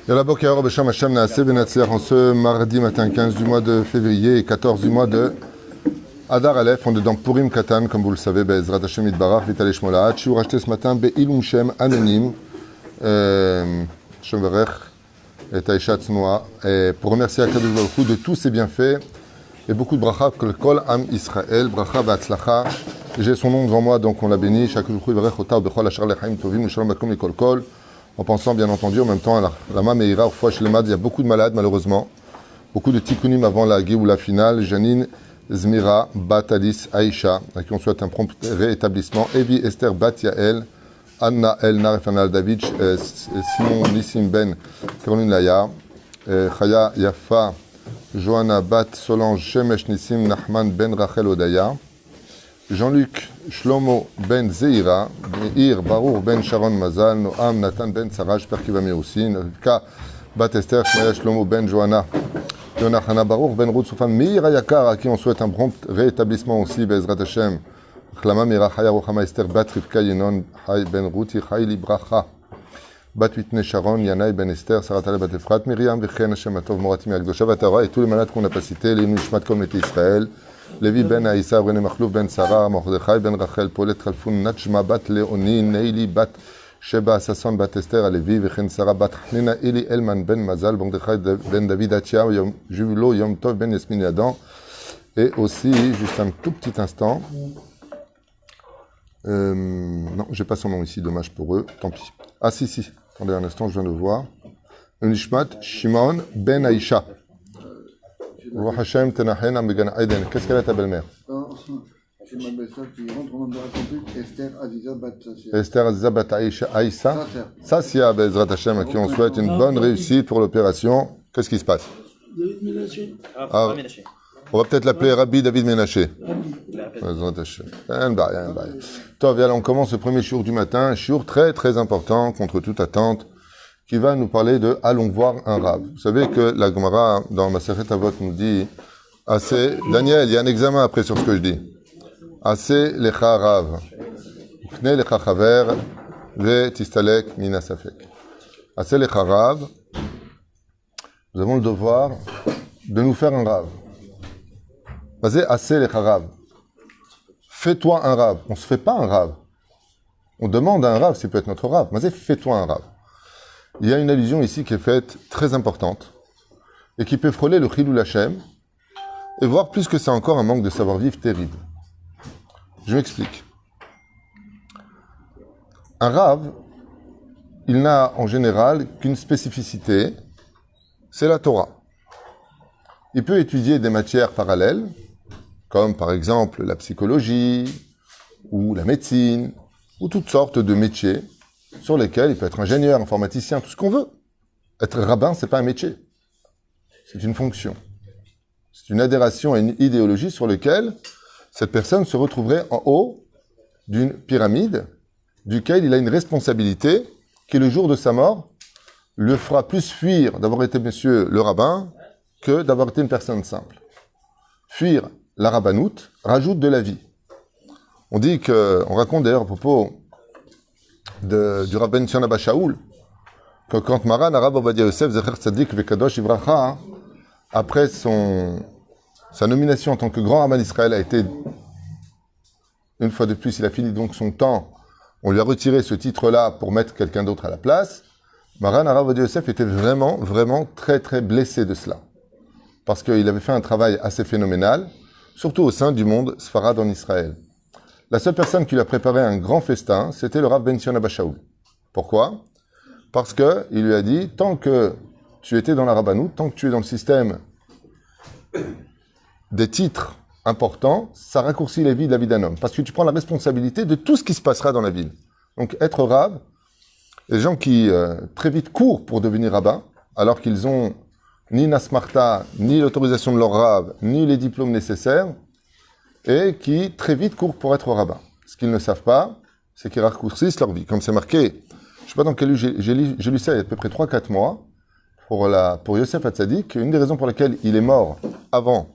Yalla Boker, Besham Hashem Naaseh Benatzler, en ce mardi matin 15 du mois de février et 14 du mois de Adar Aleph. On est dans Purim Katan, comme vous le savez, Be'ezrat Hashem Yitbarach, Vital Shmolaat. Je suis racheté ce matin Be'ilum Shem Anonyme, Shem Varech, et Taïchat Tznoa, pour remercier Akadosh Baruch Hu de tous ses bienfaits et beaucoup de bracha, Kol Am Israël, bracha Ba'atzlacha. J'ai son nom devant moi, donc on l'a béni. Akadosh Baruch Hu Yivarech Ota Bechol Asher Lechaim Tovim, Shalom Bakom Mikol Kol. En pensant bien entendu en même temps à la Mameira, fois chez les malades, il y a beaucoup de malades malheureusement, beaucoup de tikkunim avant la Géoula finale. Janine Zmira, Bat Alice, Aïcha, à qui on souhaite un prompt réétablissement. Evi Esther Bat Yael, Anna El Narefan David, Simon Nissim Ben, Caroline Laya, Chaya Yafa, Johanna Bat Solange, Shemesh Nissim Nachman Ben Rachel Odaya, Jean-Luc Shlomo Ben Zeira, Meir Baruch Ben Sharon Mazal, Noam Nathan Ben Sarah, j'espère qu'il va mieux aussi, Rivka Bat Esther, Shmaya Shlomo Ben Johanna, Yonachana Baruch Ben Ruth Soufan, Meir Ayakar, à qui on souhaite un prompt réétablissement aussi, Bezrat Hashem, Chlama Mira Chaya Rochama Esther Bat Rivka Yenon, Hay Ben Ruth, Chay Libracha, Bat Vitne Sharon, Yanaï Ben Esther, Saratale Bat Efrat, Miriam Vechen Hashem Atov Moratim Yagdosha Vatara, et tous les malades qu'on n'a pas cités, les Nishmat Kol Meti Israël, Levi Ben Aïssa, René Makhlouf Ben Sarah, Mordechai Ben Rachel, Paulette Khalfoun, Nachma Bat Léonie, Neili Bat Sheba, Sasson Bat Esther, Alevi, Vechen Sarah Bat Hnina, Eli Elman Ben Mazal, Mordechai Ben David Atia, Julo Yom Tov Ben Yasmin Yadan. Et aussi, juste un tout petit instant, non, j'ai pas son nom ici, dommage pour eux, tant pis. Ah si, attendez un instant, je viens de voir. Nishmat Shimon Ben Aïcha. Qu'est-ce qu'elle a ta belle-mère? C'est ma belle-sœur qui rentre en de la Esther Aziza Bat Sassia. Esther Aziza Bat Aïssa. Sassia, Bezrat Hashem, à qui on souhaite une bonne réussite pour l'opération. Qu'est-ce qui se passe? David Ménaché. On va peut-être l'appeler Rabbi David Ménaché. Bezrat Hashem. Tov, on commence le premier shiur du matin, un shiur très très important contre toute attente, qui va nous parler de « Allons voir un Rav ». Vous savez que la Gemara, dans Masechet Avot, nous dit « Assez, Daniel, il y a un examen après sur ce que je dis. « Assez lecha Rav, ukne lecha chaver, ve tistalek mina safek ». « Assez lecha Rav », nous avons le devoir de nous faire un Rav. Vas-y, « Assez lecha Rav ». Fais-toi un Rav. On ne se fait pas un Rav. On demande à un Rav s'il peut être notre Rav. Vas-y, fais-toi un Rav. Il y a une allusion ici qui est faite très importante et qui peut frôler le Chilul Hashem et voir plus que c'est encore un manque de savoir-vivre terrible. Je m'explique. Un Rav, il n'a en général qu'une spécificité, c'est la Torah. Il peut étudier des matières parallèles, comme par exemple la psychologie ou la médecine ou toutes sortes de métiers sur lesquels il peut être ingénieur, informaticien, tout ce qu'on veut. Être rabbin, c'est pas un métier. C'est une fonction. C'est une adhération à une idéologie sur laquelle cette personne se retrouverait en haut d'une pyramide duquel il a une responsabilité qui, le jour de sa mort, le fera plus fuir d'avoir été monsieur le rabbin que d'avoir été une personne simple. Fuir la rabbanoute rajoute de la vie. On dit on raconte d'ailleurs à propos du Rav Ben Sion Abba Shaul, que quand Maran, Arav Ovadia Yosef, Zecher Tzadik Vekadosh Ivracha, après sa nomination en tant que grand rabbin d'Israël a été, une fois de plus, il a fini donc son temps, on lui a retiré ce titre-là pour mettre quelqu'un d'autre à la place. Maran, Arav Ovadia Yosef était vraiment, vraiment très, très blessé de cela. Parce qu'il avait fait un travail assez phénoménal, surtout au sein du monde sfarad en Israël. La seule personne qui lui a préparé un grand festin, c'était le Rav Ben Sion Abba Shaul. Pourquoi? Parce que il lui a dit, tant que tu étais dans la rabbanoute, tant que tu es dans le système des titres importants, ça raccourcit la vie de la vie d'un homme. Parce que tu prends la responsabilité de tout ce qui se passera dans la ville. Donc être Rav, les gens qui très vite courent pour devenir rabbin, alors qu'ils ont ni Nasmarta, ni l'autorisation de leur Rav, ni les diplômes nécessaires, et qui très vite courent pour être rabbin. Ce qu'ils ne savent pas, c'est qu'ils raccourcissent leur vie. Comme c'est marqué, je ne sais pas dans quel livre, j'ai lu ça il y a à peu près 3-4 mois, pour Yosef Hatzadik, une des raisons pour lesquelles il est mort avant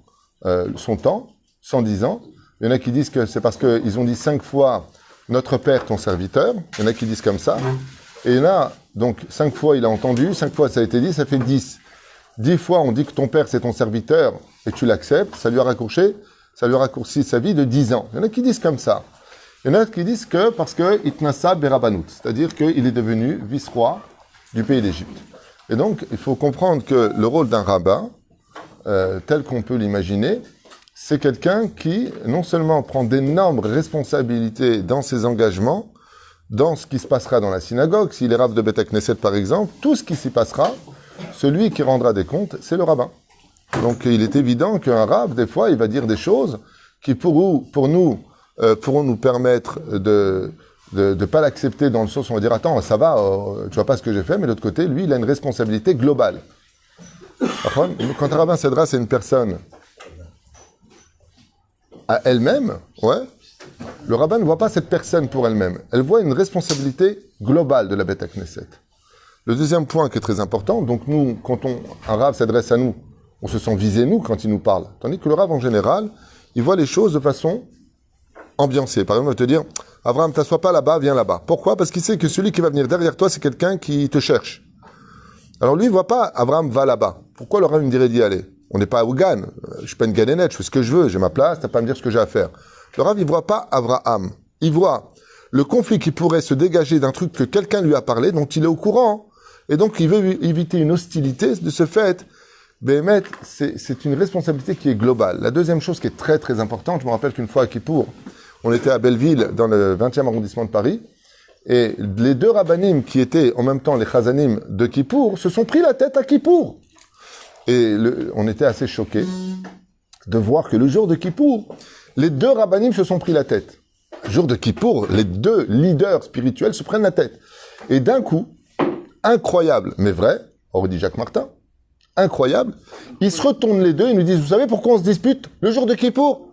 son temps, 110 ans, il y en a qui disent que c'est parce qu'ils ont dit 5 fois « Notre Père, ton serviteur », il y en a qui disent comme ça, et il y en a Donc 5 fois il a entendu, 5 fois ça a été dit, ça fait 10. 10 fois on dit que ton père c'est ton serviteur et tu l'acceptes, ça lui a raccourci sa vie de 10 ans. Il y en a qui disent comme ça. Il y en a qui disent que parce que Itnassa Berabanout, c'est-à-dire qu'il est devenu vice-roi du pays d'Égypte. Et donc il faut comprendre que le rôle d'un rabbin, tel qu'on peut l'imaginer, c'est quelqu'un qui non seulement prend d'énormes responsabilités dans ses engagements, dans ce qui se passera dans la synagogue, s'il est rabbin de Beth Knesset par exemple, tout ce qui s'y passera, celui qui rendra des comptes, c'est le rabbin. Donc il est évident qu'un rabbin, des fois, il va dire des choses qui pourront nous permettre de pas l'accepter dans le sens où on va dire attends, ça va, tu vois pas ce que j'ai fait, mais de l'autre côté, lui, il a une responsabilité globale. Quand un rabbin s'adresse à une personne à elle-même, ouais, le rabbin ne voit pas cette personne pour elle-même. Elle voit une responsabilité globale de la Beth Knesset. Le deuxième point qui est très important, donc nous, quand un rabbin s'adresse à nous, on se sent visé nous quand il nous parle. Tandis que le rabbin en général, il voit les choses de façon ambiancée. Par exemple, il va te dire, Abraham, t'assois pas là-bas, viens là-bas. Pourquoi? Parce qu'il sait que celui qui va venir derrière toi, c'est quelqu'un qui te cherche. Alors lui, il voit pas, Abraham va là-bas. Pourquoi le rabbin me dirait d'y aller? On n'est pas à Ougan, je suis pas une ganénette, je fais ce que je veux, j'ai ma place, t'as pas à me dire ce que j'ai à faire. Le rabbin, il voit pas Abraham. Il voit le conflit qui pourrait se dégager d'un truc que quelqu'un lui a parlé, dont il est au courant. Et donc, il veut éviter une hostilité de ce fait. Béhémet, c'est une responsabilité qui est globale. La deuxième chose qui est très très importante, je me rappelle qu'une fois à Kippour, on était à Belleville, dans le 20e arrondissement de Paris, et les deux rabbanim qui étaient en même temps les chazanim de Kippour se sont pris la tête à Kippour. Et on était assez choqués de voir que le jour de Kippour, les deux rabbanim se sont pris la tête. Le jour de Kippour, les deux leaders spirituels se prennent la tête. Et d'un coup, incroyable, mais vrai, aurait dit Jacques Martin, incroyable, ils se retournent les deux et nous disent, vous savez pourquoi on se dispute le jour de Kippour?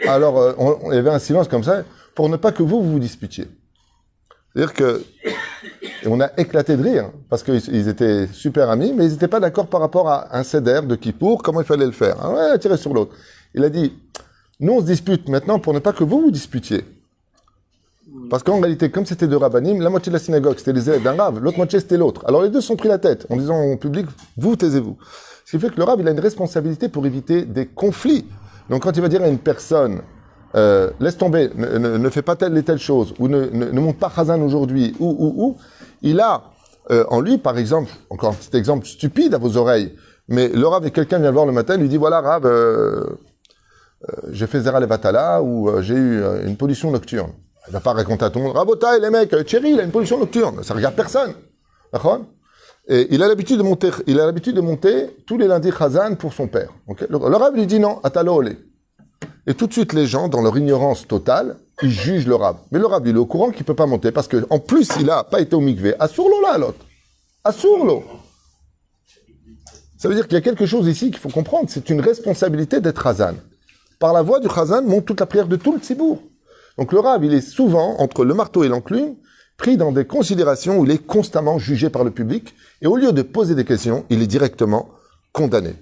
Alors, il y avait un silence comme ça, pour ne pas que vous disputiez. C'est-à-dire que, et on a éclaté de rire, parce qu'ils étaient super amis, mais ils n'étaient pas d'accord par rapport à un seder de Kippour, comment il fallait le faire. Ah ouais, tirer sur l'autre. Il a dit, nous on se dispute maintenant pour ne pas que vous disputiez. Parce qu'en réalité, comme c'était deux rabbanim, la moitié de la synagogue c'était les élèves d'un rab, l'autre moitié c'était l'autre. Alors les deux se sont pris la tête, en disant au public, vous taisez-vous. Ce qui fait que le rab, il a une responsabilité pour éviter des conflits. Donc quand il va dire à une personne, laisse tomber, ne fais pas telle et telle chose, ou ne monte pas Chazan aujourd'hui, ou, il a en lui, par exemple, encore un petit exemple stupide à vos oreilles, mais le rab, et quelqu'un vient le voir le matin, lui dit, voilà rab, j'ai fait Zera Levatala, ou j'ai eu une pollution nocturne. Il va pas raconter à tout le monde, Rabotaï, les mecs, Thierry, il a une pollution nocturne. Ça regarde personne. D'accord? Et il a l'habitude de monter tous les lundis Chazan pour son père. Okay? Le rab lui dit non, atalo olé. Et tout de suite, les gens, dans leur ignorance totale, ils jugent le rab. Mais le rab, il est au courant qu'il peut pas monter parce que, en plus, il a pas été au mikvé. Assourlo là, l'autre. Assourlo. Ça veut dire qu'il y a quelque chose ici qu'il faut comprendre. C'est une responsabilité d'être Chazan. Par la voix du Chazan monte toute la prière de tout le tzibour. Donc le rab, il est souvent, entre le marteau et l'enclume, pris dans des considérations où il est constamment jugé par le public, et au lieu de poser des questions, il est directement condamné.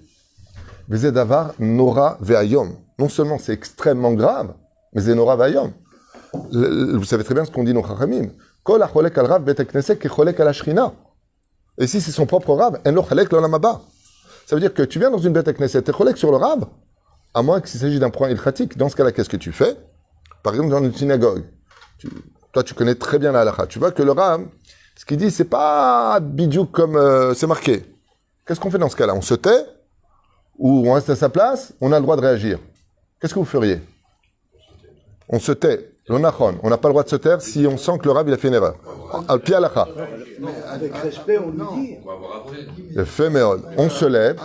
Vezedavar nora ve'ayom. Non seulement c'est extrêmement grave, mais c'est nora ve'ayom. Vous savez très bien ce qu'on dit nos chachamim. Kol acholek al rav bet knesset kecholek al ashrina. Et si c'est son propre rab, en lo chalek l'olam haba. Ça veut dire que tu viens dans une bet knesset, t'es cholek sur le rab, à moins qu'il s'agisse d'un point ilchatique. Dans ce cas-là, qu'est-ce que tu fais? Par exemple, dans une synagogue, toi, tu connais très bien la halakha. Tu vois que le rab, ce qu'il dit, c'est pas bidiouk comme c'est marqué. Qu'est-ce qu'on fait dans ce cas-là? On se tait ou on reste à sa place? On a le droit de réagir. Qu'est-ce que vous feriez? On se tait. L'onachon. On n'a pas le droit de se taire si on sent que le rab, il a fait une erreur. Al-pi halakha. Mais avec respect, on lui dit. On va voir après. Le fait méol. On se lève,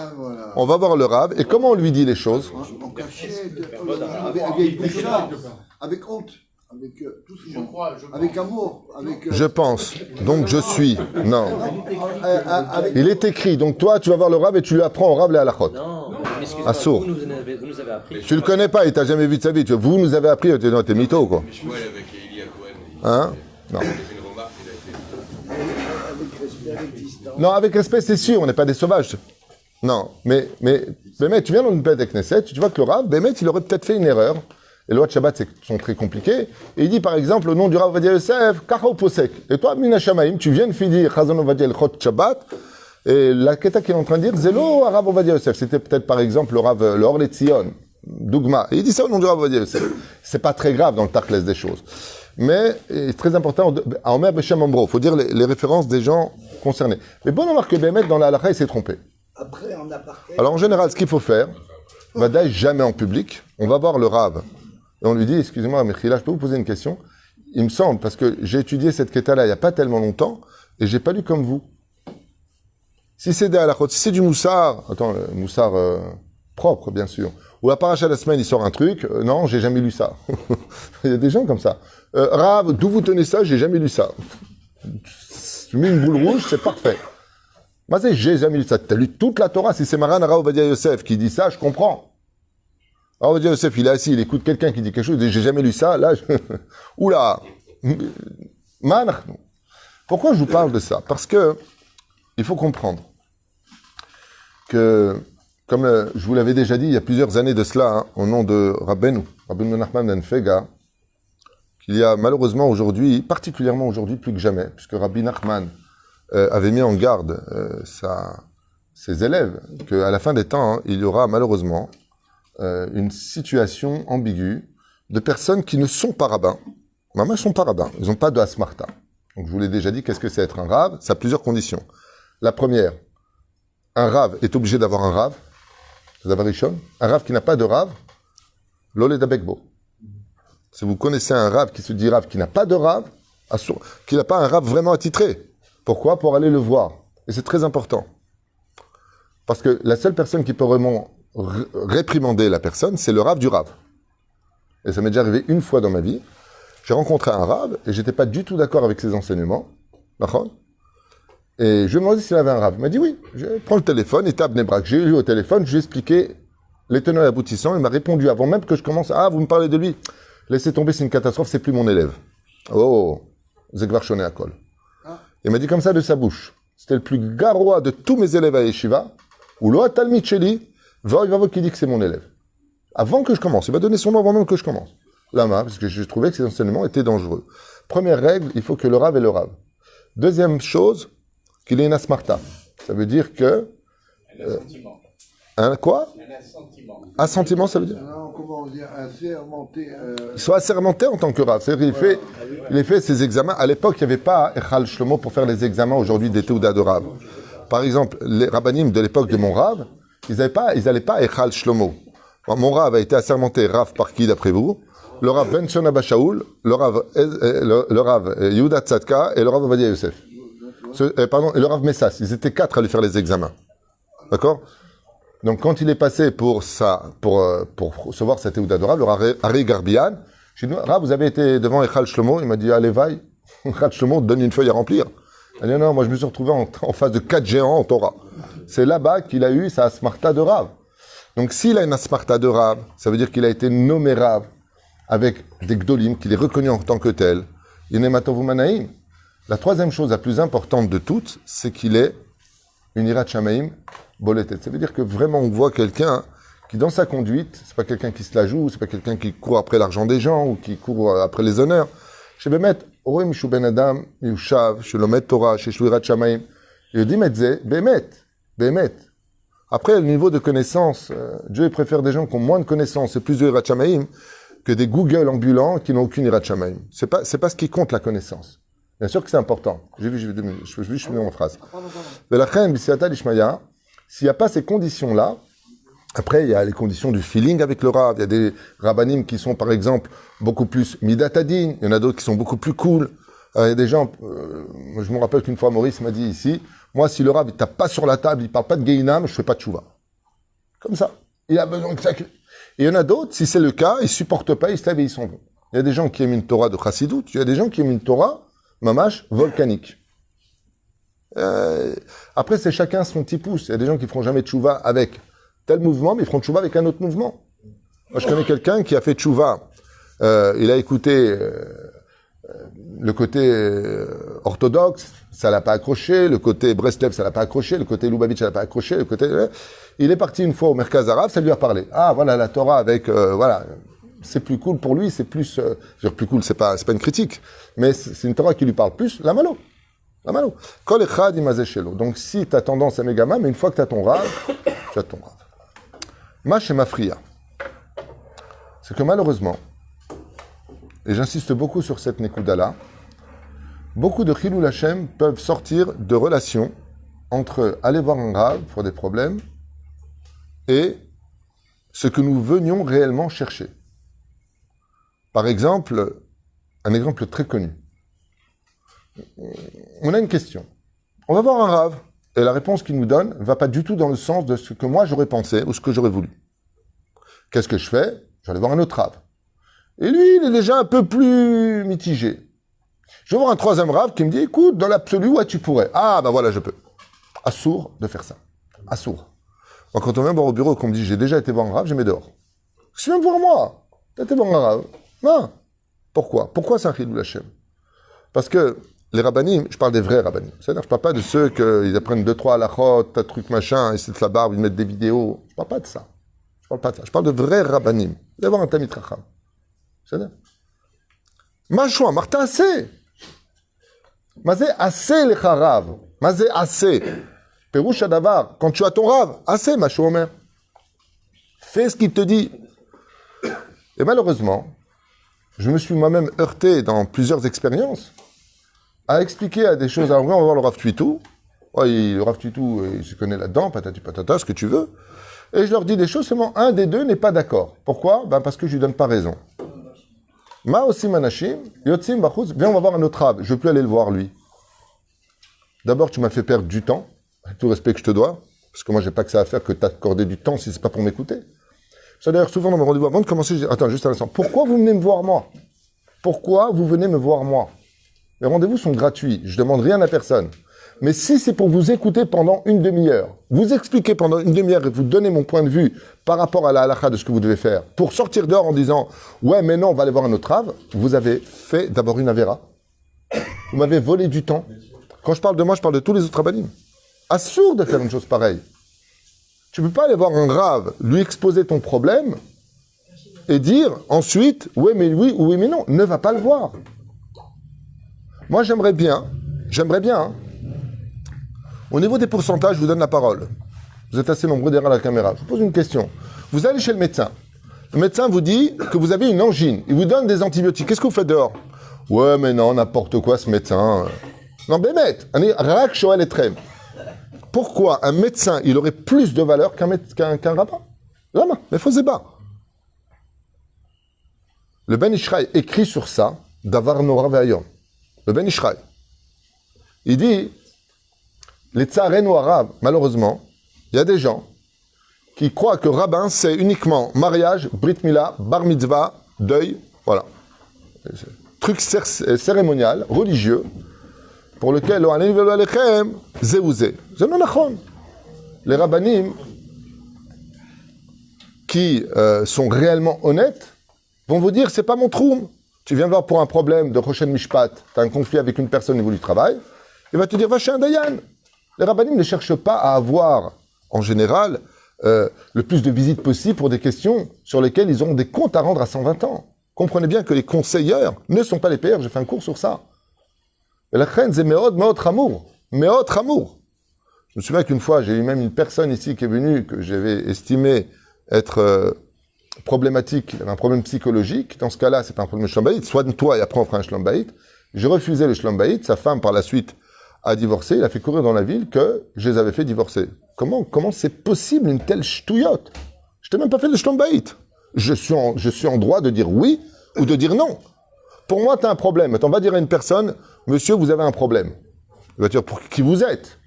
on va voir le rab, et comment on lui dit les choses? En cachette, avec honte, avec tout ce monde, avec amour, avec... Je pense, donc je suis. Non. Il est écrit, donc toi, tu vas voir le rab et tu lui apprends au rab les halachot. Non, mais excuse-moi, Assour. vous nous avez appris. Tu le connais pas, il t'a jamais vu de sa vie. Vous nous avez appris, t'es mytho, quoi. Je vois avec Elia Cohen. Hein? Non. Il a fait une remarque, il a été... Avec respect, avec distance. Non, avec respect, c'est sûr, on n'est pas des sauvages. Non, mais tu viens dans une bête de Knesset, tu vois que le rab, Bémet, il aurait peut-être fait une erreur. les lois de Shabbat sont très compliquées. Et il dit par exemple le nom du Rav Ovadia Yosef, Kacha Posek. Et toi, Mina Shamaim, tu viens de finir Chazon Ovadia El Chot Shabbat, et la Keta qui est en train de dire, Zelo Rav Ovadia Yosef. C'était peut-être par exemple le Rav, le Or Letzion, Dougma. Et il dit ça au nom du Rav Ovadia Yosef. C'est pas très grave dans le Tarkles des choses. Mais c'est très important, à Omer Beshem Ambro, il faut dire les références des gens concernés. Mais bon, on remarque que Bémet, dans la halakha, il s'est trompé. Après, en aparté. Alors en général, ce qu'il faut faire, Vadaï, jamais en public, on va voir le Rav. Et on lui dit, excusez-moi, Mechila, je peux vous poser une question? Il me semble, parce que j'ai étudié cette Keta-là il n'y a pas tellement longtemps, et j'ai pas lu comme vous. Si c'est des halakhot, si c'est du moussard, attends, moussard propre, bien sûr, ou la paracha de la semaine, il sort un truc, non, j'ai jamais lu ça. Il y a des gens comme ça. Rav, d'où vous tenez ça? J'ai jamais lu ça. Tu mets une boule rouge, c'est parfait. Moi, c'est j'ai jamais lu ça. T'as lu toute la Torah. Si c'est Maran Rav Ovadia Yosef qui dit ça, je comprends. Rav Ovadia Yosef, il est assis, il écoute quelqu'un qui dit quelque chose, il dit j'ai jamais lu ça. Là, oula, pourquoi je vous parle de ça? Parce que il faut comprendre que, comme je vous l'avais déjà dit il y a plusieurs années de cela, hein, au nom de Rabbeinu Nachman ben Fega, qu'il y a malheureusement aujourd'hui, particulièrement aujourd'hui plus que jamais, puisque Rabbi Nachman avait mis en garde ses élèves, qu'à la fin des temps, hein, il y aura malheureusement une situation ambiguë de personnes qui ne sont pas rabbins. Maman, ils sont pas rabbins, ils n'ont pas de asmarta. Donc je vous l'ai déjà dit, qu'est-ce que c'est être un rav? Ça a plusieurs conditions. La première, un rav est obligé d'avoir un rav, c'est d'abord Rishon. Un rav qui n'a pas de rav, l'olé d'abekbo. Si vous connaissez un rav qui se dit rav, qui n'a pas de rav, qui n'a pas un rav vraiment attitré. Pourquoi? Pour aller le voir. Et c'est très important. Parce que la seule personne qui peut vraiment réprimander la personne, c'est le rav du rav. Et ça m'est déjà arrivé une fois dans ma vie. J'ai rencontré un rav et j'étais pas du tout d'accord avec ses enseignements. D'accord? Et je lui ai demandé s'il avait un rav. Il m'a dit oui. Je prends le téléphone, il était à Bnei Brak. J'ai eu au téléphone, je lui ai expliqué les tenants et aboutissants. Il m'a répondu avant même que je commence. Ah, vous me parlez de lui. Laissez tomber, c'est une catastrophe, c'est plus mon élève. Oh, Zegvar Shoné Akol. Il m'a dit comme ça de sa bouche. C'était le plus garois de tous mes élèves à Yeshiva. Ou Loa Talmid Sheli, Voivavo qui dit que c'est mon élève. Avant que je commence. Il m'a donné son nom avant même que je commence. Lama, parce que je trouvais que ses enseignements étaient dangereux. Première règle, il faut que le rav est le rav. Deuxième chose, qu'il ait une asmarta. Ça veut dire que... Un assentiment. Un quoi? Un assentiment. Assentiment, ça veut dire? Non, comment dire, assermenté. Il soit assermenté en tant que rav. C'est-à-dire il fait ses examens. À l'époque, il n'y avait pas Echal Shlomo pour faire les examens aujourd'hui des Teuda de rav. Par exemple, les rabbanim de l'époque de mon rav, ils n'allaient pas Echal Shlomo. Mon rav a été assermenté rav par qui d'après vous? Le rav Ben Shona Bashaoul, le rav Yehuda Tzadka et le rav Ovadia Yosef. Et le rav Messas. Ils étaient 4 à lui faire les examens. D'accord? Donc, quand il est passé pour recevoir cette Teuda de rav, le rav Ari Garbian, j'ai dit, rav, vous avez été devant Echal Shlomo. Il m'a dit, allez, vaille. Echal Shlomo donne une feuille à remplir. Il dit, non, moi je me suis retrouvé en face de 4 géants en Torah. C'est là-bas qu'il a eu sa asmarta de rav. Donc, s'il a une asmarta de rav, ça veut dire qu'il a été nommé rav avec des gdolim, qu'il est reconnu en tant que tel. Yenematov Manaim. La troisième chose la plus importante de toutes, c'est qu'il est une irat shamaim boletet. Ça veut dire que vraiment on voit quelqu'un qui dans sa conduite, c'est pas quelqu'un qui se la joue, c'est pas quelqu'un qui court après l'argent des gens ou qui court après les honneurs. Chez Bémet, Orim Shu Ben Adam, Yushav, Shelomet Torah, Sheshu irat shamaim. Il dit Metze, Bémet. Après, le niveau de connaissance, Dieu préfère des gens qui ont moins de connaissances et plus de irat shamaim que des Google ambulants qui n'ont aucune irat shamaim. C'est pas ce qui compte la connaissance. Bien sûr que c'est important. Je finis mon phrase. Mais la reine, Bisiata Lishmaya, s'il n'y a pas ces conditions-là, après, il y a les conditions du feeling avec le rav. Il y a des rabbanim qui sont, par exemple, beaucoup plus midatadin. Il y en a d'autres qui sont beaucoup plus cool. Il y a des gens, je me rappelle qu'une fois, Maurice m'a dit ici, moi, si le rav, il tape pas sur la table, il parle pas de Geinam, je fais pas de tchouva. Comme ça. Il a besoin que ça. Et il y en a d'autres, si c'est le cas, ils supportent pas, ils se lèvent et ils s'en vont. Il y a des gens qui aiment une Torah de Chassidut, il y a des gens qui aiment une Torah, mamash, volcanique. Après, c'est chacun son petit pouce. Il y a des gens qui feront jamais de tchouva avec tel mouvement, mais ils feront tchouva avec un autre mouvement. Moi, je connais quelqu'un qui a fait tchouva. Il a écouté le côté orthodoxe, ça l'a pas accroché. Le côté Breslev, ça l'a pas accroché. Le côté Lubavitch, ça l'a pas accroché. Le côté... Il est parti une fois au Merkaz Arabe, ça lui a parlé. Ah, voilà, la Torah avec... voilà. c'est plus cool pour lui, c'est plus... je veux dire, plus cool, c'est pas une critique, mais c'est une Torah qui lui parle plus, la malo. La malo. Kol echad imazeh shelo. Donc si tu as tendance à Megama, mais une fois que tu as ton Rav, tu as ton Rav. Ma chez Mafria, c'est que malheureusement, et j'insiste beaucoup sur cette Nekuda-là, beaucoup de Chilul Hashem peuvent sortir de relations entre aller voir un Rav pour des problèmes et ce que nous venions réellement chercher. Par exemple, un exemple très connu. On a une question. On va voir un Rav, et la réponse qu'il nous donne ne va pas du tout dans le sens de ce que moi j'aurais pensé ou ce que j'aurais voulu. Qu'est-ce que je fais? Je vais aller voir un autre Rav. Et lui, il est déjà un peu plus mitigé. Je vais voir un troisième Rav qui me dit, écoute, dans l'absolu, ouais, tu pourrais. Ah, ben voilà, je peux. Assour de faire ça. Assour. Moi, quand on vient me voir au bureau et qu'on me dit, j'ai déjà été voir un Rav, je mets dehors. Tu viens me voir moi. T'as été voir un Rav. Non. Pourquoi? Pourquoi c'est un Chilul Hashem? Parce que les rabbanim, je parle des vrais rabbanim. C'est-à-dire, je parle pas de ceux qui apprennent 2-3 halachot, tas de trucs machin, ils se la barbe, ils mettent des vidéos. Je parle pas de ça. Je parle pas de ça. Je parle de vrais rabbanim. D'avoir un tamid racham. C'est-à-dire, Machouan, Martin assez. Mazé assez les Rav. Mazé assez. Pérouche Adavar, quand tu as ton Rav, assez, Machou Omer. Fais ce qu'il te dit. Et malheureusement, je me suis moi-même heurté dans plusieurs expériences à expliquer à des choses. Alors, on va voir le Rav Tuitou. Ouais, le Rav Tuitou, il se connaît là-dedans, patati patata, ce que tu veux. Et je leur dis des choses, seulement un des deux n'est pas d'accord. Pourquoi? Ben parce que je lui donne pas raison. Ma aussi manashim, yotzim bachutz, viens, on va voir un autre Rav. Je veux plus aller le voir, lui. D'abord, tu m'as fait perdre du temps, avec tout le respect que je te dois, parce que moi, j'ai pas que ça à faire que t'accorder du temps si c'est pas pour m'écouter. Ça, d'ailleurs, souvent, dans mes rendez-vous, avant de commencer, je dis, attends, juste un instant, pourquoi vous venez me voir, moi? Pourquoi vous venez me voir, moi? Les rendez-vous sont gratuits, je demande rien à personne. Mais si c'est pour vous écouter pendant une demi-heure, vous expliquer pendant une demi-heure et vous donner mon point de vue par rapport à la halakha de ce que vous devez faire, pour sortir dehors en disant « Ouais, mais non, on va aller voir un autre Rav », vous avez fait d'abord une avéra. Vous m'avez volé du temps. Quand je parle de moi, je parle de tous les autres rabbanim. Assour de faire une chose pareille. Tu ne peux pas aller voir un Rav, lui exposer ton problème et dire ensuite « Ouais, mais oui ou oui, mais non ». Ne va pas le voir. Moi, j'aimerais bien, hein, au niveau des pourcentages, je vous donne la parole. Vous êtes assez nombreux derrière la caméra. Je vous pose une question. Vous allez chez le médecin. Le médecin vous dit que vous avez une angine. Il vous donne des antibiotiques. Qu'est-ce que vous faites dehors? Ouais, mais non, n'importe quoi, ce médecin. Non, bémet. Rak shoel etrem. Pourquoi un médecin, il aurait plus de valeur qu'un rabbin? Lama, mais faut zéba. Le Ben Ishraï écrit sur ça, Davar Nora Ve'ayom. Le Ben Ishraï. Il dit, les tsarenu arabes, malheureusement, il y a des gens qui croient que rabbin, c'est uniquement mariage, brit mila, bar mitzvah, deuil, voilà. Truc cérémonial, religieux, pour lequel, les rabbanim qui sont réellement honnêtes vont vous dire, c'est pas mon troum. Tu viens voir pour un problème de Rochen Mishpat, tu as un conflit avec une personne au niveau du travail, il va te dire, va chez un dayan. Les rabbanim ne cherchent pas à avoir, en général, le plus de visites possible pour des questions sur lesquelles ils auront des comptes à rendre à 120 ans. Comprenez bien que les conseilleurs ne sont pas les payeurs, j'ai fait un cours sur ça. Et la reine, c'est meot ramour. Meot ramour. Je me souviens qu'une fois, j'ai eu même une personne ici qui est venue, que j'avais estimé être problématique, il avait un problème psychologique. Dans ce cas-là, c'est pas un problème de shlambaït. Soigne-toi et après on fera un shlambaït. J'ai refusé le shlambaït. Sa femme, par la suite, a divorcé. Il a fait courir dans la ville que je les avais fait divorcer. Comment c'est possible une telle ch'touillotte? Je t'ai même pas fait le shlambaït. Je suis en droit de dire oui ou de dire non. Pour moi, tu as un problème. Attends, on va dire à une personne, monsieur, vous avez un problème. Il va dire, pour qui vous êtes?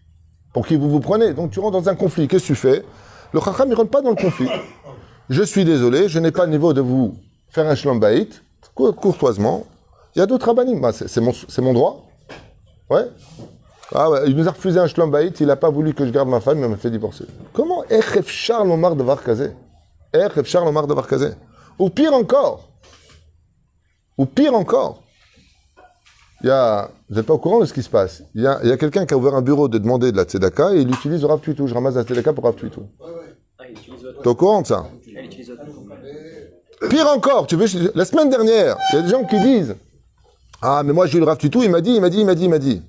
Pour qui vous prenez? Donc tu rentres dans un conflit. Qu'est-ce que tu fais? Le chacham, il rentre pas dans le conflit. Je suis désolé, je n'ai pas le niveau de vous faire un shlambaït, courtoisement. Il y a d'autres rabbanim. Bah, c'est mon droit. Ouais. Ah ouais, il nous a refusé un shlambaït, il n'a pas voulu que je garde ma femme, mais il m'a fait divorcer. Comment? Echef Charles Omar de Varkazé. Echef Charles Omar de Varkazé. Ou pire encore. Ou pire encore. Vous n'êtes pas au courant de ce qui se passe. Il y a quelqu'un qui a ouvert un bureau de demander de la tzedaka et il utilise le Rav Tuitou. Je ramasse la tzedaka pour Rav Tuitou. Ah, il utilise votre... T'es au courant de ça? Elle utilise votre... Pire encore, tu veux, la semaine dernière, il y a des gens qui disent ah, mais moi j'ai eu le Rav Tutu, il m'a dit.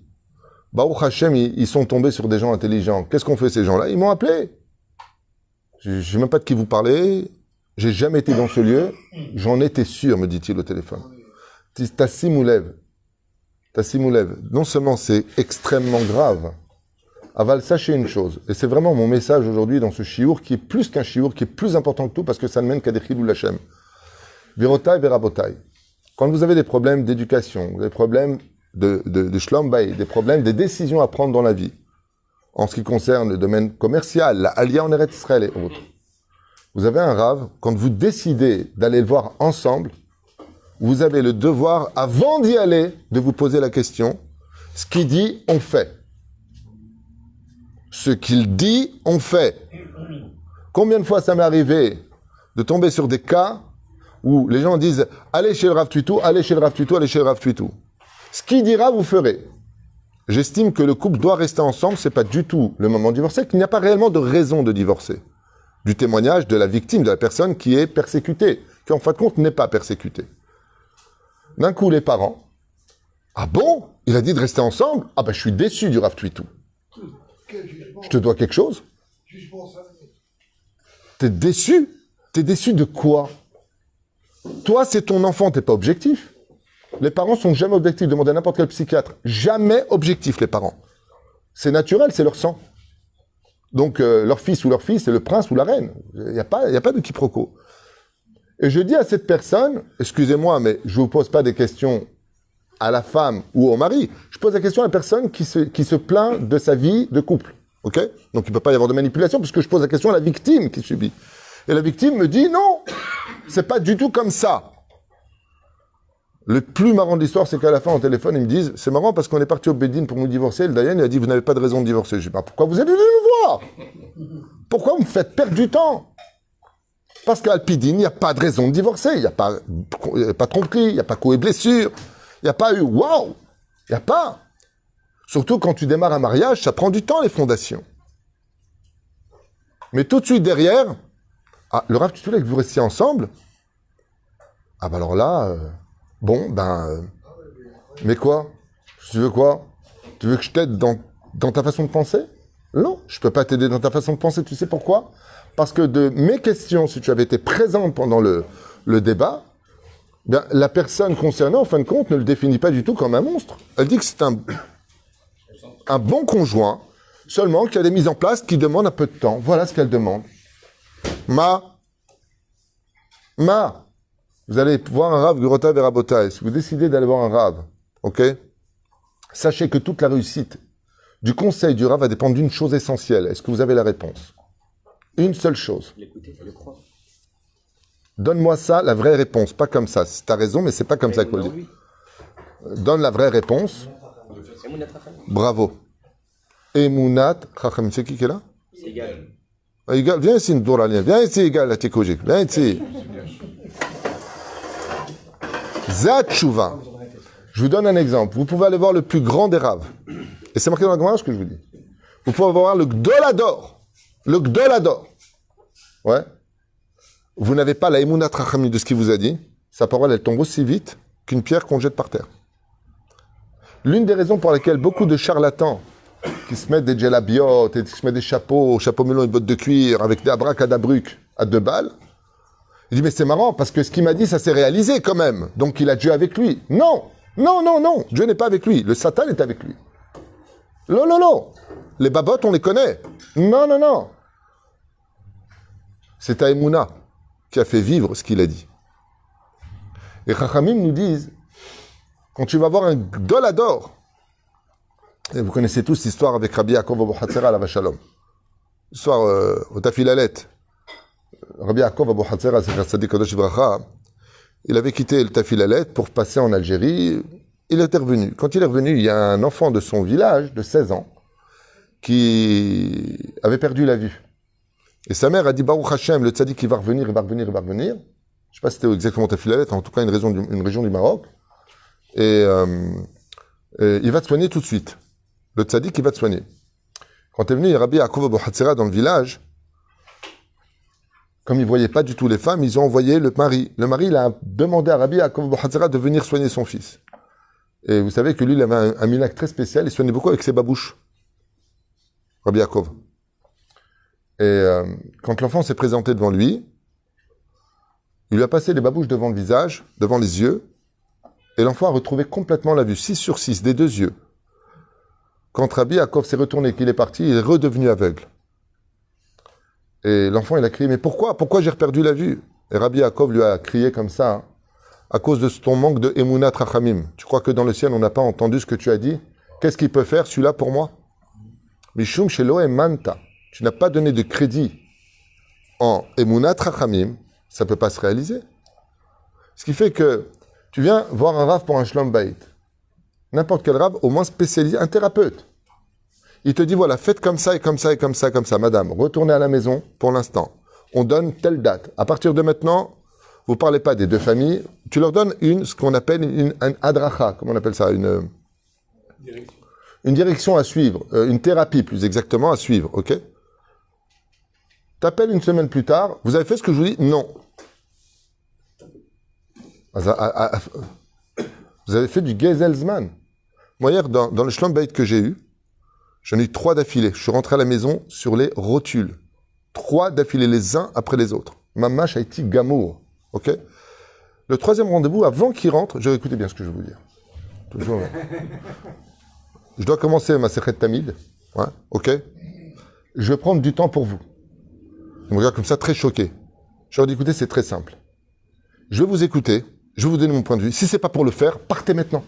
Baruch Hashem, ils sont tombés sur des gens intelligents. Qu'est-ce qu'on fait ces gens-là? Ils m'ont appelé. Je ne sais même pas de qui vous parlez. J'ai jamais été dans ce lieu. J'en étais sûr, me dit-il au téléphone. Tassim Oulev. Non seulement c'est extrêmement grave, Aval, sachez une chose, et c'est vraiment mon message aujourd'hui dans ce chiour qui est plus qu'un chiour, qui est plus important que tout parce que ça ne mène qu'à des chilou l'Hachem. Virotai verabotai. Quand vous avez des problèmes d'éducation, des problèmes de shlom bay, des problèmes, des décisions à prendre dans la vie, en ce qui concerne le domaine commercial, la Aliyah en Eretz Israël et autres, vous avez un rave, quand vous décidez d'aller le voir ensemble, vous avez le devoir, avant d'y aller, de vous poser la question, ce qu'il dit, on fait. Ce qu'il dit, on fait. Combien de fois ça m'est arrivé de tomber sur des cas où les gens disent « Allez chez le Rav Tutu, allez chez le Rav Tutu, allez chez le Rav Tutu ». Ce qu'il dira, vous ferez. J'estime que le couple doit rester ensemble, c'est pas du tout le moment de divorcer, qu'il n'y a pas réellement de raison de divorcer. Du témoignage de la victime, de la personne qui est persécutée, qui en fin de compte n'est pas persécutée. D'un coup, les parents, ah bon? Il a dit de rester ensemble? Ah ben je suis déçu du Rav Tutu. Je te dois quelque chose? T'es déçu? T'es déçu de quoi? Toi, c'est ton enfant, t'es pas objectif. Les parents sont jamais objectifs. Demandez à n'importe quel psychiatre. Jamais objectifs, les parents. C'est naturel, c'est leur sang. Donc, leur fils ou leur fille, c'est le prince ou la reine. Il n'y a pas de quiproquo. Et je dis à cette personne, excusez-moi, mais je ne vous pose pas des questions à la femme ou au mari. Je pose la question à la personne qui se plaint de sa vie de couple. Ok? Donc, il ne peut pas y avoir de manipulation puisque je pose la question à la victime qui subit. Et la victime me dit, non, c'est pas du tout comme ça. Le plus marrant de l'histoire, c'est qu'à la fin, au téléphone, ils me disent, c'est marrant parce qu'on est parti au Bédine pour nous divorcer. Le Dayan, il a dit, vous n'avez pas de raison de divorcer. Je dis, bah, pourquoi vous êtes venu me voir? Pourquoi vous me faites perdre du temps? Parce qu'à Alpidine, il n'y a pas de raison de divorcer. Il n'y a pas tromperie, il n'y a pas coup et blessure. Il n'y a pas eu waouh. Il n'y a pas. Surtout quand tu démarres un mariage, ça prend du temps, les fondations. Mais tout de suite derrière, ah, le Rav Tutu, que vous restiez ensemble, ah bah alors là, mais quoi? Tu veux quoi? Tu veux que je t'aide dans ta façon de penser? Non, je ne peux pas t'aider dans ta façon de penser. Tu sais pourquoi? Parce que de mes questions, si tu avais été présent pendant le débat, bien, la personne concernée, en fin de compte, ne le définit pas du tout comme un monstre. Elle dit que c'est un bon conjoint, seulement qu'il y a des mises en place qui demandent un peu de temps. Voilà ce qu'elle demande. Vous allez voir un Rav, Gurota Verabotai. Si vous décidez d'aller voir un Rav, ok? Sachez que toute la réussite du conseil du Rav va dépendre d'une chose essentielle. Est-ce que vous avez la réponse? Une seule chose. L'écouter, le croire. Donne-moi ça, la vraie réponse. Pas comme ça. T'as raison, mais c'est pas comme ça qu'il faut le dire. Donne la vraie réponse. Bravo. Emunat Chacham. C'est qui est là? C'est égal. Égal. Viens ici, Douralien. Viens ici, égal, la Tekojik. Viens ici. Zatchouva. Je vous donne un exemple. Vous pouvez aller voir le plus grand des raves. Et c'est marqué dans la Gemara ce que je vous dis. Vous pouvez voir le Gdolador. Le Gdolador. Ouais. Vous n'avez pas la Emunat Rachami de ce qu'il vous a dit. Sa parole, elle tombe aussi vite qu'une pierre qu'on jette par terre. L'une des raisons pour lesquelles beaucoup de charlatans qui se mettent des djellabiotes et qui se mettent des chapeaux melons et bottes de cuir avec des abracadabrucs à 2 balles, il dit, mais c'est marrant, parce que ce qu'il m'a dit, ça s'est réalisé quand même. Donc il a Dieu avec lui. Non. Dieu n'est pas avec lui. Le Satan est avec lui. Non. Les babottes, on les connaît. Non. C'est Taïmouna qui a fait vivre ce qu'il a dit. Et Chachamim nous disent, quand tu vas voir un Gdolador, et vous connaissez tous l'histoire avec Rabbi Yaakov Abu Hatzera à la Vachalom. L'histoire au Tafilalet. Rabbi Yaakov Abu Hatzera, c'est Chassadik Kadosh Ibracha, il avait quitté le Tafilalet pour passer en Algérie. Il était revenu. Quand il est revenu, il y a un enfant de son village, de 16 ans, qui avait perdu la vue. Et sa mère a dit, Baruch Hashem, le tzaddik, il va revenir. Je ne sais pas si c'était exactement Tafilalet, en tout cas une région du Maroc. Et il va te soigner tout de suite. Le tzaddik, il va te soigner. Quand est venu Rabbi Yaakov Abu Hatzera dans le village, comme ils ne voyaient pas du tout les femmes, ils ont envoyé le mari. Le mari, il a demandé à Rabbi Yaakov Abu Hatzera de venir soigner son fils. Et vous savez que lui, il avait un miracle très spécial, il soignait beaucoup avec ses babouches. Rabbi Yaakov. Et quand l'enfant s'est présenté devant lui, il lui a passé les babouches devant le visage, devant les yeux, et l'enfant a retrouvé complètement la vue, 6 sur 6, des 2 yeux. Quand Rabbi Yaakov s'est retourné, qu'il est parti, il est redevenu aveugle. Et l'enfant, il a crié, mais pourquoi j'ai reperdu la vue? Et Rabbi Yaakov lui a crié comme ça, hein, à cause de ton manque de Emunat Rachamim. Tu crois que dans le ciel, on n'a pas entendu ce que tu as dit? Qu'est-ce qu'il peut faire, celui-là, pour moi? Mishum Shelo Emanta. Tu n'as pas donné de crédit en Emunat Rachamim, ça ne peut pas se réaliser. Ce qui fait que tu viens voir un rav pour un shlom bayit. N'importe quel rav, au moins spécialisé, un thérapeute. Il te dit, voilà, faites comme ça et comme ça et comme ça, comme ça. Madame, retournez à la maison pour l'instant. On donne telle date. À partir de maintenant, vous ne parlez pas des 2 familles. Tu leur donnes ce qu'on appelle un adracha. Comment on appelle ça? Une direction à suivre. Une thérapie, plus exactement, à suivre. OK? T'appelles une semaine plus tard. Vous avez fait ce que je vous dis? Non. Vous avez fait du Gezelsman. Moi, hier, dans le shlom bayit que j'ai eu, j'en ai eu 3 d'affilée. Je suis rentré à la maison sur les rotules. 3 d'affilée, les uns après les autres. Mamash a été gamour. OK? Le 3e rendez-vous, avant qu'il rentre, écoutez bien ce que je vais vous dire. Toujours. Je dois commencer ma Sechet Tamid. Ouais, OK? Je vais prendre du temps pour vous. Il me regarde comme ça, très choqué. Je leur dis, écoutez, c'est très simple. Je vais vous écouter. Je vais vous donner mon point de vue. Si c'est pas pour le faire, partez maintenant.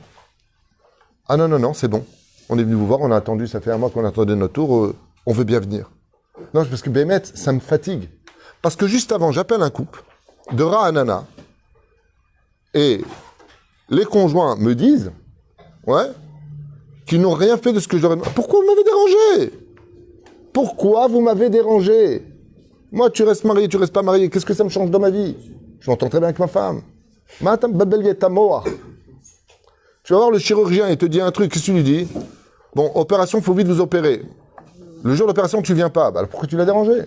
Ah non, c'est bon. On est venu vous voir, on a attendu, ça fait 1 mois qu'on attendait notre tour, on veut bien venir. Non, parce que Bémet, ça me fatigue. Parce que juste avant, j'appelle un couple de Ra'anana et les conjoints me disent, ouais, qu'ils n'ont rien fait de ce que je leur ai demandé. Pourquoi vous m'avez dérangé? Pourquoi vous m'avez dérangé? Moi, tu restes marié, tu restes pas marié, qu'est-ce que ça me change dans ma vie? Je m'entends très bien avec ma femme. Matam babel yetamoa. Tu vas voir le chirurgien, il te dit un truc, qu'est-ce que tu lui dis? Bon, opération, il faut vite vous opérer. Le jour de l'opération, tu viens pas. Alors pourquoi tu l'as dérangé?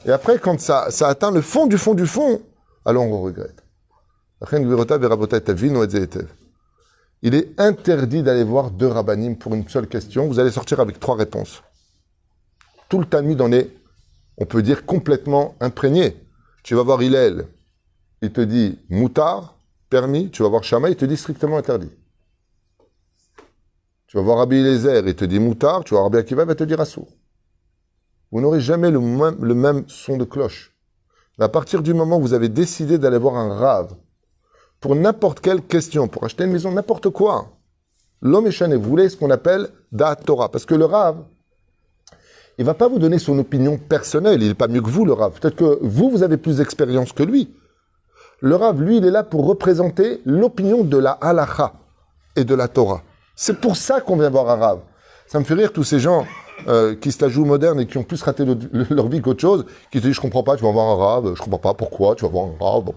Et après, quand ça atteint le fond du fond du fond, alors on regrette. Il est interdit d'aller voir 2 rabbanim pour une seule question. Vous allez sortir avec 3 réponses. Tout le Talmud en est, on peut dire, complètement imprégné. Tu vas voir Hillel, il te dit moutar, permis. Tu vas voir Shammai, il te dit strictement interdit. Tu vas voir Rabbi Eliezer, il te dit moutar. Tu vas voir Rabbi Akiva, il va te dire assour. Vous n'aurez jamais le même son de cloche. Mais à partir du moment où vous avez décidé d'aller voir un rave pour n'importe quelle question, pour acheter une maison, n'importe quoi, l'homme échané, vous voulez ce qu'on appelle Da'at Torah. Parce que le rave, il ne va pas vous donner son opinion personnelle. Il n'est pas mieux que vous, le rave. Peut-être que vous avez plus d'expérience que lui. Le rave, lui, il est là pour représenter l'opinion de la halakha et de la Torah. C'est pour ça qu'on vient voir un rave. Ça me fait rire tous ces gens qui se la jouent modernes et qui ont plus raté leur vie qu'autre chose, qui te disent, je comprends pas, tu vas voir un rave, je comprends pas pourquoi, tu vas voir un rave. Bon.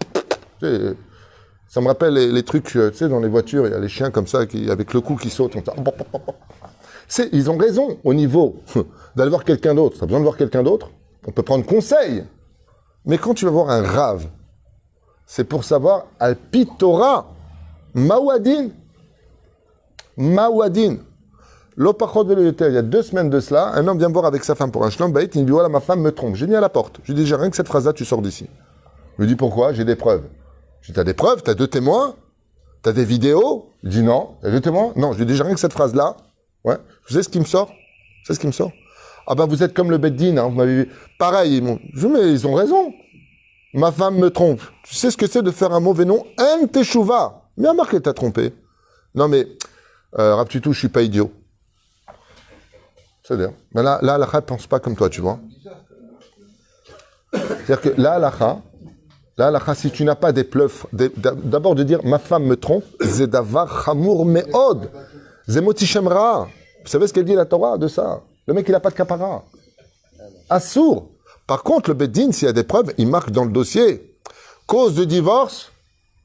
Ça me rappelle les trucs, tu sais, dans les voitures, il y a les chiens comme ça, avec le cou qui saute. Ils ont raison au niveau d'aller voir quelqu'un d'autre. Tu as besoin de voir quelqu'un d'autre, on peut prendre conseil. Mais quand tu vas voir un rave, c'est pour savoir Al-Pi Torah, Mawadin. L'opachot veloyoter, il y a 2 semaines de cela, un homme vient me voir avec sa femme pour un shlom bayit, il me dit, voilà, ma femme me trompe. J'ai mis à la porte. Je lui dis, j'ai rien que cette phrase-là, tu sors d'ici. Il me dit, pourquoi? J'ai des preuves. Je lui dis, t'as des preuves? T'as 2 témoins? T'as des vidéos? Il dit, non. T'as 2 témoins? Non. Je lui dis, j'ai rien que cette phrase-là. Ouais. Vous savez ce qui me sort? C'est ce qui me sort? Ah ben, vous êtes comme le Beddin, hein, vous m'avez vu. Pareil, mais ils ont raison. Ma femme me trompe. Tu sais ce que c'est de faire un mauvais nom? Un teshuva. Mais à marquer, t'as trompé. Non, mais, Rav Tutu, je suis pas idiot. C'est-à-dire, mais là, l'halakha ne pense pas comme toi, tu vois. C'est-à-dire que l'halakha, si tu n'as pas des preuves, d'abord de dire, ma femme me trompe, c'est davar chamour me'od. Zemoti shemra. Vous savez ce qu'elle dit la Torah de ça? Le mec, il n'a pas de kapara. Assour. Par contre, le Beddin, s'il y a des preuves, il marque dans le dossier. Cause de divorce,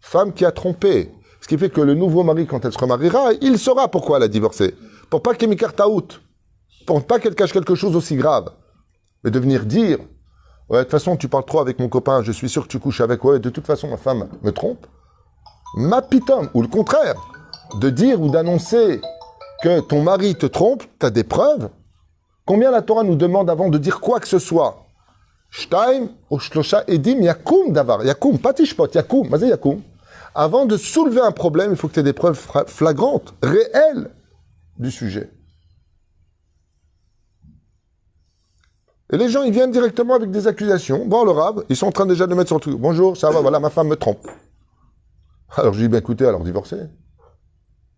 femme qui a trompé. Ce qui fait que le nouveau mari, quand elle se remariera, il saura pourquoi elle a divorcé. Pour pas qu'elle m'écarte out. Pour pas qu'elle cache quelque chose aussi grave. Mais de venir dire, Ouais, de toute façon, tu parles trop avec mon copain, je suis sûr que tu couches avec. Ouais, de toute façon, ma femme me trompe. Ma pitom, ou le contraire, de dire ou d'annoncer que ton mari te trompe, tu as des preuves. Combien la Torah nous demande avant de dire quoi que ce soit? Shtaim, Oshlosha, Edim, Yakum davar. Yakum, pas tishpot, Yakum, mazé Yakum. Avant de soulever un problème, il faut que tu aies des preuves flagrantes, réelles du sujet. Et les gens, ils viennent directement avec des accusations. Bon, le rab, ils sont en train déjà de mettre sur le truc. Bonjour, ça va, voilà, ma femme me trompe. Alors je dis, ben écoutez, alors divorcez.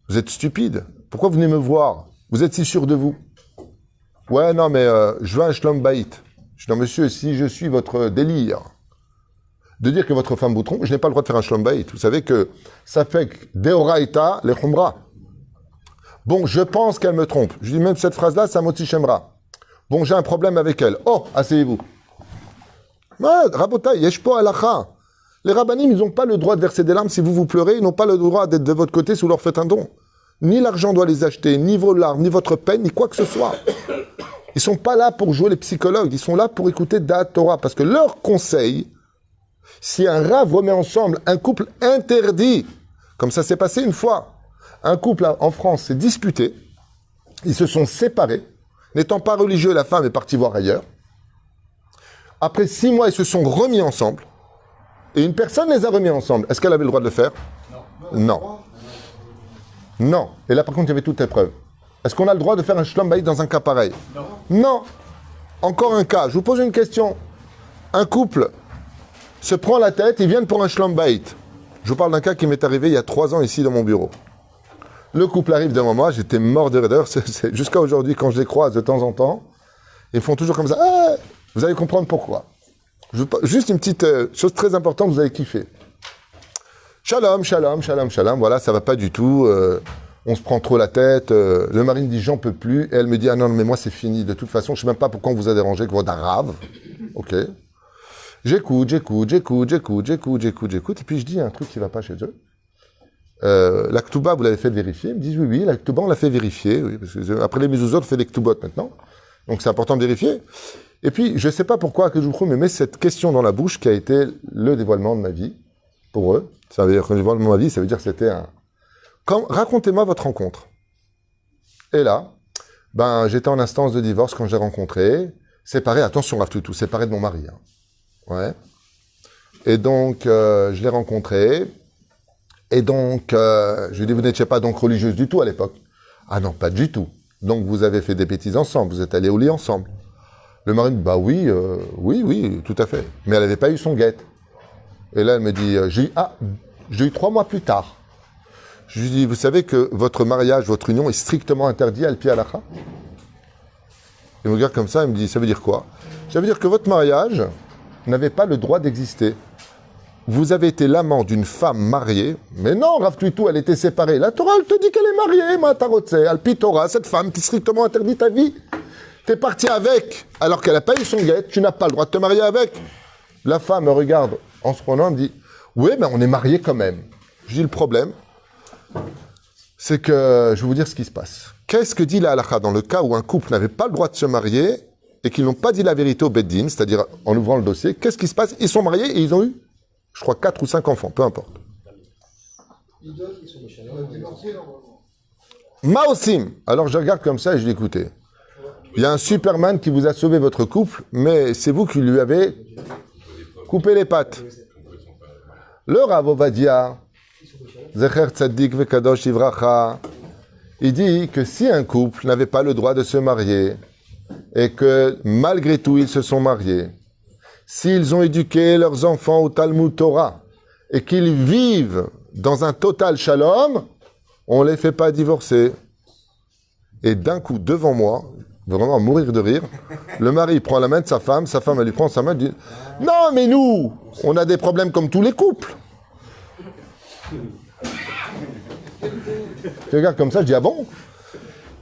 Vous êtes stupide. Pourquoi vous venez me voir? Vous êtes si sûr de vous? Ouais, non, mais je veux un shlom baït. Je dis, non, monsieur, si je suis votre délire de dire que votre femme vous trompe, je n'ai pas le droit de faire un shlom baït. Vous savez que ça fait que deoraita les chumra. Bon, je pense qu'elle me trompe. Je dis même cette phrase-là, ça moti shemra. Bon, j'ai un problème avec elle. Oh, asseyez-vous. Ouais, Rabotai, yeshpo alacha. Les rabbinim, ils n'ont pas le droit de verser des larmes si vous pleurez. Ils n'ont pas le droit d'être de votre côté si vous leur faites un don. Ni l'argent doit les acheter, ni vos larmes, ni votre peine, ni quoi que ce soit. Ils ne sont pas là pour jouer les psychologues. Ils sont là pour écouter Da'at Torah. Parce que leur conseil, si un rav remet ensemble un couple interdit, comme ça s'est passé une fois, un couple en France s'est disputé, ils se sont séparés. N'étant pas religieux, la femme est partie voir ailleurs. Après 6 mois, ils se sont remis ensemble. Et une personne les a remis ensemble. Est-ce qu'elle avait le droit de le faire? Non. Non. Et là, par contre, il y avait toutes les preuves. Est-ce qu'on a le droit de faire un shlom baït dans un cas pareil? Non. Encore un cas. Je vous pose une question. Un couple se prend la tête, ils viennent pour un shlom baït. Je vous parle d'un cas qui m'est arrivé il y a 3 ans ici dans mon bureau. Le couple arrive devant moi, j'étais mort de raideur. Jusqu'à aujourd'hui, quand je les croise de temps en temps, ils font toujours comme ça. Ah, vous allez comprendre pourquoi. Juste une petite chose très importante, vous allez kiffer. Shalom, shalom, shalom, shalom. Voilà, ça va pas du tout. On se prend trop la tête. Le mari me dit, j'en peux plus. Et elle me dit, ah non, mais moi, c'est fini. De toute façon, je sais même pas pourquoi on vous a dérangé, que vous êtes rave. Ok. J'écoute. Et puis, je dis un truc qui va pas chez eux. La Ktuba, vous l'avez fait vérifier? Ils me disent oui, la Ktuba, on l'a fait vérifier. Oui, parce que après les mezuzot, on fait des Ktubot maintenant. Donc c'est important de vérifier. Et puis, je ne sais pas pourquoi que je me met cette question dans la bouche qui a été le dévoilement de ma vie. Pour eux, ça veut dire que le dévoilement de ma vie, ça veut dire que c'était un... Racontez-moi votre rencontre. Et là, j'étais en instance de divorce quand j'ai rencontré. Séparé, attention, Rav Toutou, séparé de mon mari. Hein. Ouais. Et donc, je l'ai rencontré. Et donc, je lui ai dit, vous n'étiez pas donc religieuse du tout à l'époque. Ah non, pas du tout. Donc, vous avez fait des bêtises ensemble, vous êtes allés au lit ensemble. Le mari me dit, oui, tout à fait. Mais elle n'avait pas eu son guette. Et là, elle me dit, j'ai eu 3 mois plus tard. Je lui dis, vous savez que votre mariage, votre union est strictement interdit à l'pi halakha? Il me regarde comme ça, il me dit, ça veut dire quoi? Ça veut dire que votre mariage n'avait pas le droit d'exister. Vous avez été l'amant d'une femme mariée, mais non, Rav Tuitou, elle était séparée. La Torah, elle te dit qu'elle est mariée, Matarotse, Alpi Torah, cette femme qui strictement interdit ta vie. T'es parti avec, alors qu'elle n'a pas eu son guette, tu n'as pas le droit de te marier avec. La femme me regarde en se prenant, elle me dit, oui, mais on est mariés quand même. Je dis, le problème, c'est que, je vais vous dire ce qui se passe. Qu'est-ce que dit la halakha dans le cas où un couple n'avait pas le droit de se marier et qu'ils n'ont pas dit la vérité au Beddin, c'est-à-dire en ouvrant le dossier, qu'est-ce qui se passe? Ils sont mariés et ils ont eu, je crois, 4 ou 5 enfants, peu importe. Maosim. Alors je regarde comme ça et je dis, écoutez, il y a un Superman qui vous a sauvé votre couple, mais c'est vous qui lui avez coupé les pattes. Le Rav Ovadia, Zecher Tzadik Vekadosh Ivracha, il dit que si un couple n'avait pas le droit de se marier, et que malgré tout ils se sont mariés, s'ils ont éduqué leurs enfants au Talmud Torah, et qu'ils vivent dans un total shalom, on ne les fait pas divorcer. Et d'un coup, devant moi, vraiment à mourir de rire, le mari prend la main de sa femme elle lui prend sa main et dit « Non, mais nous, on a des problèmes comme tous les couples. » Je regarde comme ça, je dis « Ah bon ?»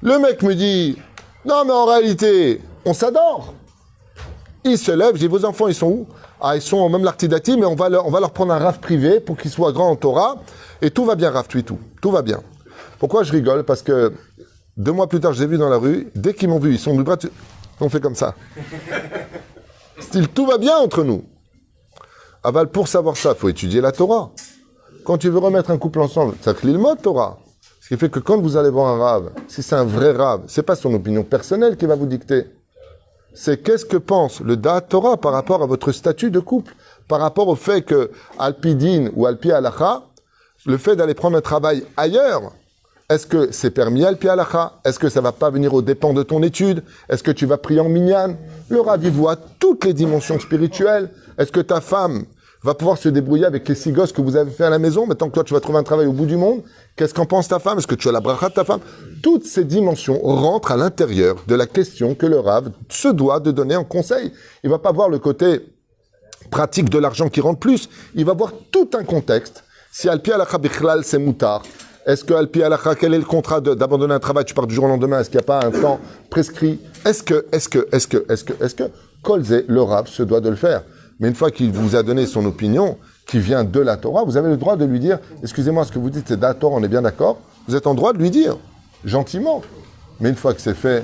Le mec me dit « Non, mais en réalité, on s'adore. » Il se lève, je dis « Vos enfants, ils sont où ?» Ah, ils sont au même l'Artidati, mais on va leur prendre un raf privé pour qu'ils soient grands en Torah. Et tout va bien, Rav Tuitou. Tout va bien. Pourquoi je rigole? Parce que 2 mois plus tard, je les ai vus dans la rue. Dès qu'ils m'ont vu, ils sont du bras, on fait comme ça. Style, tout va bien entre nous. Aval, pour savoir ça, il faut étudier la Torah. Quand tu veux remettre un couple ensemble, ça te lit le mot Torah. Ce qui fait que quand vous allez voir un rave, si c'est un vrai rave, c'est pas son opinion personnelle qui va vous dicter. C'est qu'est-ce que pense le Da'at Torah par rapport à votre statut de couple, par rapport au fait que Alpi Din ou Alpi Halacha, le fait d'aller prendre un travail ailleurs, est-ce que c'est permis Alpi Halacha? Est-ce que ça va pas venir aux dépens de ton étude? Est-ce que tu vas prier en minyan? Le Rav y voit toutes les dimensions spirituelles. Est-ce que ta femme va pouvoir se débrouiller avec les 6 gosses que vous avez fait à la maison? Maintenant que toi, tu vas trouver un travail au bout du monde, qu'est-ce qu'en pense ta femme? Est-ce que tu as la bracha de ta femme? Toutes ces dimensions rentrent à l'intérieur de la question que le Rav se doit de donner en conseil. Il va pas voir le côté pratique de l'argent qui rentre plus. Il va voir tout un contexte. Si Alpi Halacha Bichlal, c'est moutard. Est-ce que Alpi Halacha, quel est le contrat d'abandonner un travail? Tu pars du jour au lendemain. Est-ce qu'il n'y a pas un temps prescrit? Est-ce que Kolze, le Rav, se doit de le faire? Mais une fois qu'il vous a donné son opinion, qui vient de la Torah, vous avez le droit de lui dire, excusez-moi, ce que vous dites, c'est de la Torah, on est bien d'accord? Vous êtes en droit de lui dire, gentiment. Mais une fois que c'est fait,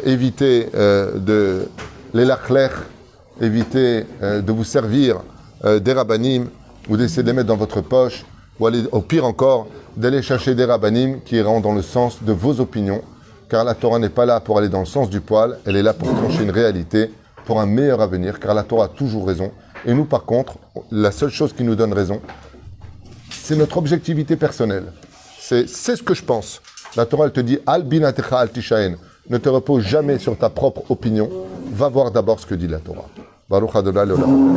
évitez de l'élachlech, évitez de vous servir des rabbanim, ou d'essayer de les mettre dans votre poche, ou aller, au pire encore, d'aller chercher des rabbanim qui iront dans le sens de vos opinions, car la Torah n'est pas là pour aller dans le sens du poil, elle est là pour trancher une réalité, pour un meilleur avenir, car la Torah a toujours raison. Et nous, par contre, la seule chose qui nous donne raison, c'est notre objectivité personnelle. C'est ce que je pense. La Torah, elle te dit, Al binatecha al tishaen. Ne te repose jamais sur ta propre opinion. Va voir d'abord ce que dit la Torah. Baruch Adonai Leolam.